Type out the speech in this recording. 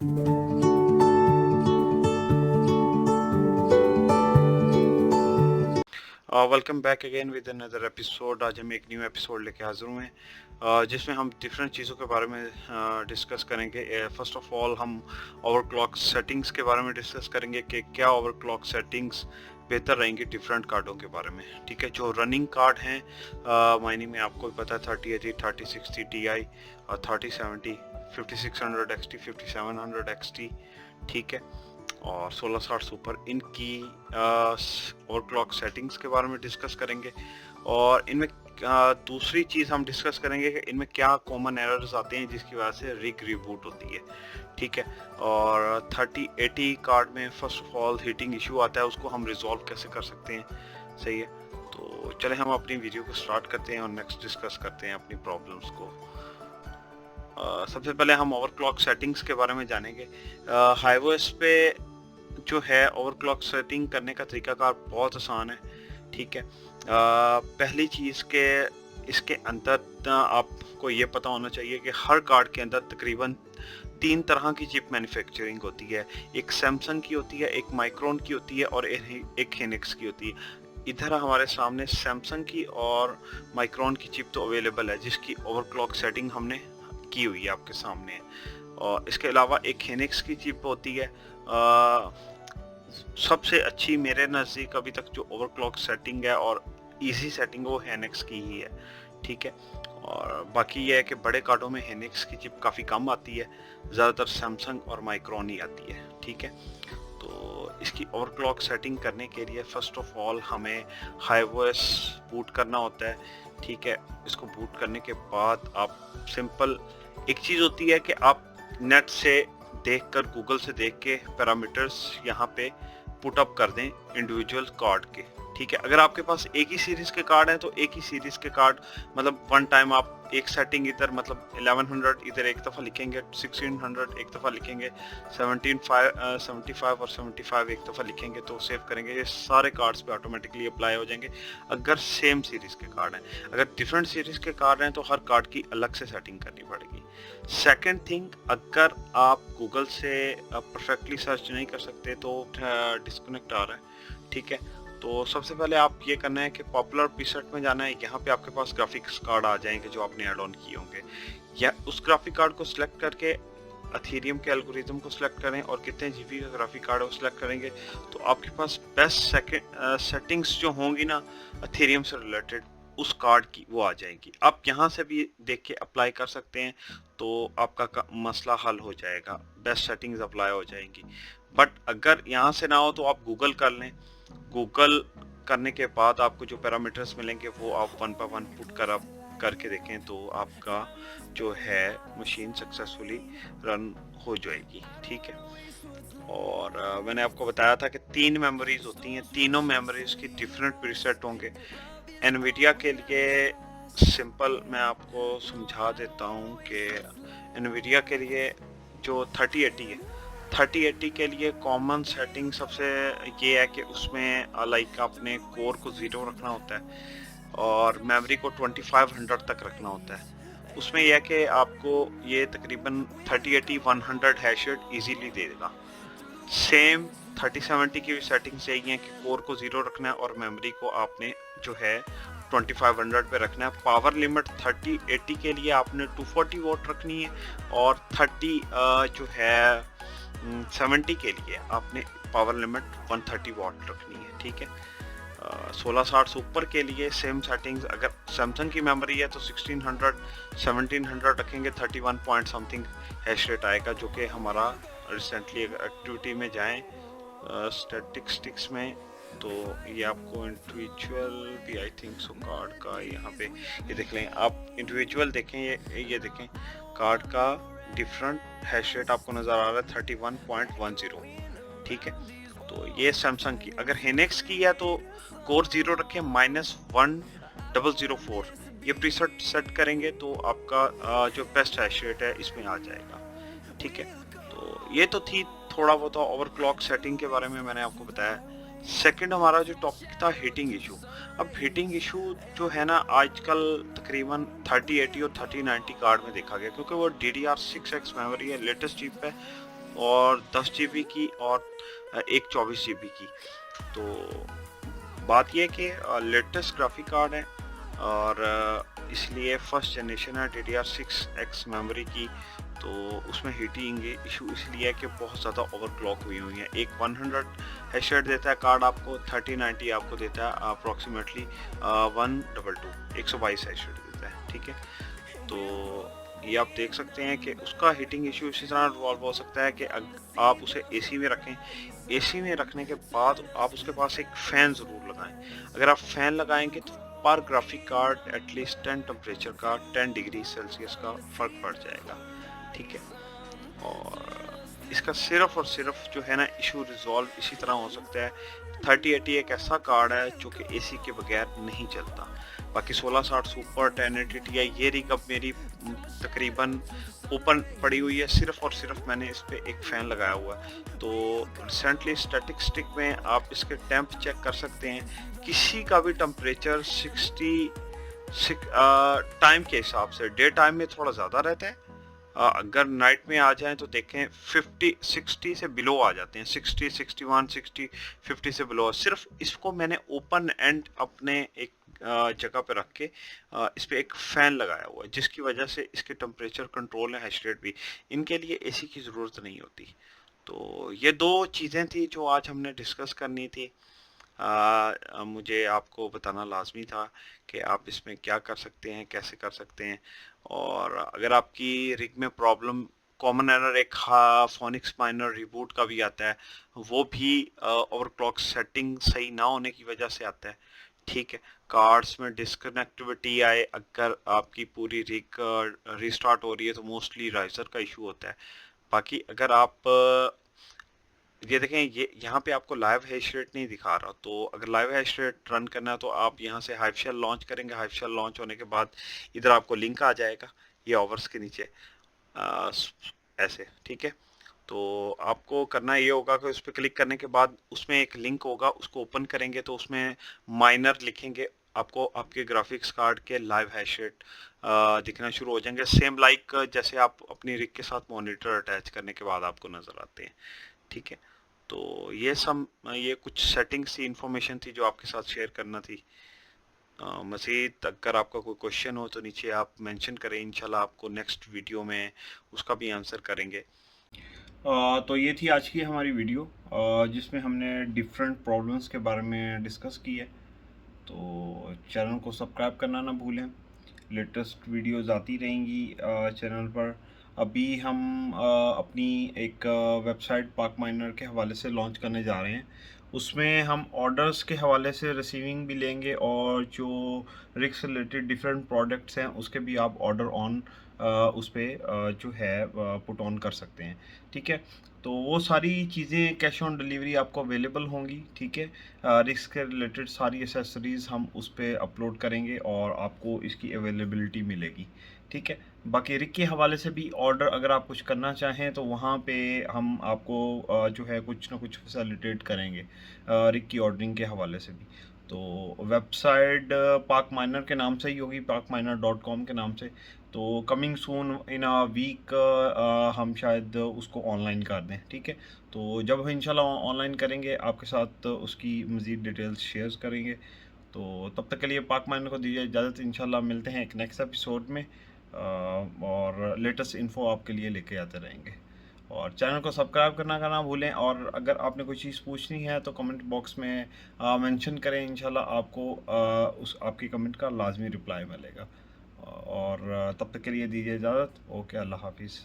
Welcome back again with another episode. आज हम एक न्यू एपिसोड लेके हाजिर हुए हैं, जिसमें हम डिफरेंट चीज़ों के बारे में डिस्कस करेंगे। फर्स्ट ऑफ ऑल हम ओवरक्लॉक सेटिंग्स के बारे में डिस्कस करेंगे कि क्या ओवरक्लॉक सेटिंग्स बेहतर रहेंगी डिफरेंट कार्डों के बारे में। ठीक है, जो रनिंग कार्ड हैं मायने में आपको पता है 3080, 3060 Ti और 3070, 5600 XT, 5700 XT। ठीक है, और 1660 सुपर, इनकी ओवरक्लॉक सेटिंग्स के बारे में डिस्कस करेंगे। और इनमें दूसरी चीज़ हम डिस्कस करेंगे कि इनमें क्या कॉमन एरर्स आते हैं जिसकी वजह से रिग रिबूट होती है। ठीक है, और 3080 कार्ड में first of all heating issue आता है, उसको हम रिजॉल्व कैसे कर सकते हैं। सही है, तो चले हम अपनी वीडियो को स्टार्ट करते हैं और नेक्स्ट डिस्कस करते हैं अपनी प्रॉब्लम्स को। सबसे पहले हम ओवरक्लॉक सेटिंग्स के बारे में जानेंगे। हाईवेज पे जो है ओवरक्लॉक सेटिंग करने का तरीकाकार बहुत आसान है। ठीक है, पहली चीज़ के इसके अंदर आपको ये पता होना चाहिए कि हर कार्ड के अंदर तकरीबन 3 तरह की चिप मैन्युफैक्चरिंग होती है। एक सैमसंग की होती है, एक माइक्रोन की होती है और एक हेनिक्स की होती है। इधर हमारे सामने सैमसंग की और माइक्रोन की चिप तो अवेलेबल है, जिसकी ओवरक्लॉक सेटिंग हमने की हुई है, आपके सामने है। और इसके अलावा एक हेनिक्स की चिप होती है। सबसे अच्छी मेरे नज़दीक अभी तक जो ओवरक्लॉक सेटिंग है और इजी सेटिंग वो हेनिक्स की ही है। ठीक है, और बाकी ये है कि बड़े कार्डों में हेनिक्स की चिप काफ़ी कम आती है, ज़्यादातर सैमसंग और माइक्रोन ही आती है। ठीक है, तो इसकी ओवरक्लॉक सेटिंग करने के लिए फ़र्स्ट ऑफ ऑल हमें हाईवेज बूट करना होता है। ठीक है, इसको बूट करने के बाद आप सिंपल एक चीज़ होती है कि आप नेट से देखकर, गूगल से देख के पैरामीटर्स यहाँ पे पुट अप कर दें इंडिविजुअल कार्ड के। ठीक है, अगर आपके पास एक ही सीरीज के कार्ड हैं तो एक ही सीरीज के कार्ड, मतलब वन टाइम आप एक सेटिंग इधर, मतलब 1100 इधर एक दफ़ा लिखेंगे, 1600 एक दफ़ा लिखेंगे, 75 और 75 एक दफ़ा लिखेंगे तो सेव करेंगे, ये सारे कार्ड्स पे ऑटोमेटिकली अप्लाई हो जाएंगे अगर सेम सीरीज के कार्ड हैं। अगर डिफरेंट सीरीज के कार्ड हैं तो हर कार्ड की अलग से सेटिंग करनी पड़ेगी। सेकेंड थिंग, अगर आप गूगल से परफेक्टली सर्च नहीं कर सकते तो डिस्कनेक्ट आ रहा है। ठीक है, तो सबसे पहले आप ये करना है कि पॉपुलर प्रीसेट में जाना है। यहाँ पे आपके पास ग्राफिक्स कार्ड आ जाएंगे जो आपने ऐड ऑन किए होंगे, या उस ग्राफिक कार्ड को सिलेक्ट करके अथेरियम के एल्गोरिथम को सिलेक्ट करें और कितने जीबी का ग्राफिक कार्ड है वो सिलेक्ट करेंगे तो आपके पास बेस्ट सेटिंग्स जो होंगी ना अथेरियम से रिलेटेड उस कार्ड की, वो आ जाएंगी। आप यहाँ से भी देख के अप्लाई कर सकते हैं तो आपका मसला हल हो जाएगा, बेस्ट सेटिंग्स अप्लाई हो जाएंगी। बट अगर यहाँ से ना हो तो आप गूगल कर लें। गूगल करने के बाद आपको जो पैरामीटर्स मिलेंगे वो आप वन बाय वन पुट करके देखें तो आपका जो है मशीन सक्सेसफुली रन हो जाएगी। ठीक है, और मैंने आपको बताया था कि 3 मेमोरीज होती हैं, तीनों मेमोरीज की डिफरेंट प्रीसेट होंगे। एनवीडिया के लिए सिंपल मैं आपको समझा देता हूँ कि एनवीडिया के लिए जो 3080 है, 3080 के लिए कॉमन सेटिंग सबसे ये है कि उसमें लाइक आपने कोर को 0 रखना होता है और मेमोरी को 2500 तक रखना होता है। उसमें यह है कि आपको ये तकरीबन 3080 100 हैश रेट ईजीली दे देगा। सेम 3070 की भी सेटिंग्स यही है कि कोर को 0 रखना है और मेमोरी को आपने जो है 2500 पे रखना है। पावर लिमिट 3080 के लिए आपने 240 वोट रखनी है और 30 जो है 70 के लिए आपने पावर लिमिट 130 वॉट रखनी है। ठीक है, 1660 सुपर के लिए सेम सेटिंग्स। अगर सैमसंग की मेमोरी है तो 1600 1700 रखेंगे, 31 पॉइंट समथिंग हैश रेट आएगा, जो कि हमारा रिसेंटली एक्टिविटी में जाएं स्टैटिस्टिक्स में तो ये आपको इंडिविजुअल भी आई थिंक सो कार्ड का यहाँ पे ये देख लें आप, इंडिविजुअल देखें, ये देखें कार्ड का डिफरेंट हैश रेट आपको नज़र आ रहा है 31.10। ठीक है, तो ये सैमसंग की। अगर हेनेक्स की है तो कोर 0 रखें, -1004 ये प्रीसेट सेट करेंगे तो आपका जो बेस्ट हैश रेट है इसमें आ जाएगा। ठीक है, तो ये तो थी थोड़ा बहुत ओवरक्लॉक सेटिंग के बारे में मैंने आपको बताया। सेकंड हमारा जो टॉपिक था हीटिंग इशू। अब हीटिंग इशू जो है ना आजकल तकरीबन 3080 और 3090 कार्ड में देखा गया, क्योंकि वो DDR6X मेमोरी है, लेटेस्ट चिप है और 10 GB की और एक 24 GB की। तो बात यह कि लेटेस्ट ग्राफिक कार्ड है और इसलिए फर्स्ट जनरेशन है DDR6X मेमोरी की। तो उसमें हीटिंग इशू इसलिए है कि बहुत ज़्यादा ओवरक्लॉक हुई है। एक 100 हैश रेट देता है कार्ड आपको, 3090 आपको देता है अप्रॉक्सीमेटली 122 हैश रेट देता है, ठीक है। तो ये आप देख सकते हैं कि उसका हीटिंग इशू इसी तरह रिजॉल्व हो सकता है कि आप उसे एसी में रखें। एसी में रखने के बाद आप उसके पास एक फ़ैन ज़रूर लगाएं। अगर आप फ़ैन लगाएंगे तो पर ग्राफिक कार्ड एटलीस्ट 10 टेम्परेचर का 10 डिग्री सेल्सियस का फ़र्क पड़ जाएगा, ठीक है। और इसका सिर्फ और सिर्फ जो है ना इशू रिजॉल्व इसी तरह हो सकता है। 3080 एक ऐसा कार्ड है जो कि एसी के बगैर नहीं चलता। बाकी 1660 सुपर 1080 Ti ये रिग अब मेरी तकरीबन ओपन पड़ी हुई है, सिर्फ और सिर्फ मैंने इस पे एक फ़ैन लगाया हुआ है। तो रिसेंटली स्टैटिस्टिक में आप इसके टेम्प चेक कर सकते हैं, किसी का भी टेम्परेचर 60 टाइम के हिसाब से डे टाइम में थोड़ा ज़्यादा रहता है। अगर नाइट में आ जाएं तो देखें 60 से बिलो आ जाते हैं, 60, 61, 60, 50 से बिलो। सिर्फ इसको मैंने ओपन एंड अपने एक जगह पे रख के इस पे एक फ़ैन लगाया हुआ है, जिसकी वजह से इसके टेम्परेचर कंट्रोल है, हैश रेट भी। इनके लिए एसी की ज़रूरत नहीं होती। तो ये दो चीज़ें थी जो आज हमने डिस्कस करनी थी। मुझे आपको बताना लाजमी था कि आप इसमें क्या कर सकते हैं, कैसे कर सकते हैं। और अगर आपकी रिग में प्रॉब्लम कॉमन एरर एक फोनिक्स माइनर रिबूट का भी आता है, वो भी ओवरक्लॉक सेटिंग सही ना होने की वजह से आता है, ठीक है। कार्ड्स में डिस्कनेक्टिविटी आए, अगर आपकी पूरी रिग रीस्टार्ट हो रही है तो मोस्टली राइजर का इशू होता है। बाकी अगर आप ये देखें, ये यहाँ पे आपको लाइव हैश रेट नहीं दिखा रहा, तो अगर लाइव हैश रेट रन करना है तो आप यहाँ से हाइव शेल लॉन्च करेंगे। हाइव शेल लॉन्च होने के बाद इधर आपको लिंक आ जाएगा, ये ओवर्स के नीचे ऐसे, ठीक है। तो आपको करना ये होगा कि उस पर क्लिक करने के बाद उसमें एक लिंक होगा, उसको ओपन करेंगे तो उसमें माइनर लिखेंगे, आपको आपके ग्राफिक्स कार्ड के लाइव हैश रेट दिखना शुरू हो जाएंगे, सेम लाइक जैसे आप अपनी रिग के साथ मॉनिटर अटैच करने के बाद आपको नज़र आते हैं, ठीक है। तो ये कुछ सेटिंग्स थी, इंफॉर्मेशन थी जो आपके साथ शेयर करना थी। मज़ीद अगर आपका कोई क्वेश्चन हो तो नीचे आप मेंशन करें, इंशाल्लाह आपको नेक्स्ट वीडियो में उसका भी आंसर करेंगे। तो ये थी आज की हमारी वीडियो जिसमें हमने डिफरेंट प्रॉब्लम्स के बारे में डिस्कस की है। तो चैनल को सब्सक्राइब करना ना भूलें, लेटेस्ट वीडियोस आती रहेंगी चैनल पर। अभी हम अपनी एक वेबसाइट पाक माइनर के हवाले से लॉन्च करने जा रहे हैं। उसमें हम ऑर्डर्स के हवाले से रिसीविंग भी लेंगे और जो रिग से रिलेटेड डिफरेंट प्रोडक्ट्स हैं उसके भी आप ऑर्डर ऑन उस पर जो है पुट ऑन कर सकते हैं, ठीक है। तो वो सारी चीज़ें कैश ऑन डिलीवरी आपको अवेलेबल होंगी, ठीक है। रिस्क के रिलेटेड सारी एसेसरीज़ हम उस पर अपलोड करेंगे और आपको इसकी अवेलेबिलिटी मिलेगी, ठीक है। बाकी रिग के हवाले से भी ऑर्डर अगर आप कुछ करना चाहें तो वहाँ पे हम आपको जो है कुछ ना कुछ फैसिलिटेट करेंगे रिग की ऑर्डरिंग के हवाले से भी। तो वेबसाइट पाक माइनर के नाम से ही होगी, parkminer.com के नाम से। तो coming soon in a week हम शायद उसको ऑनलाइन कर दें, ठीक है। तो जब हम इंशाल्लाह ऑनलाइन करेंगे आपके साथ उसकी मज़ीद डिटेल्स शेयर करेंगे। तो तब तक के लिए पाक माइनर को दीजिए इजाज़त, इंशाल्लाह मिलते हैं एक नेक्स्ट एपिसोड में और लेटेस्ट इन्फो आपके लिए लेके आते रहेंगे। और चैनल को सब्सक्राइब करना का ना भूलें, और अगर आपने कोई चीज़ पूछनी है तो कमेंट बॉक्स में मेंशन करें, इंशाल्लाह आपको उस आपकी कमेंट का लाजमी रिप्लाई मिलेगा। और तब तक के लिए दीजिए इजाज़त। ओके, अल्लाह हाफिज़।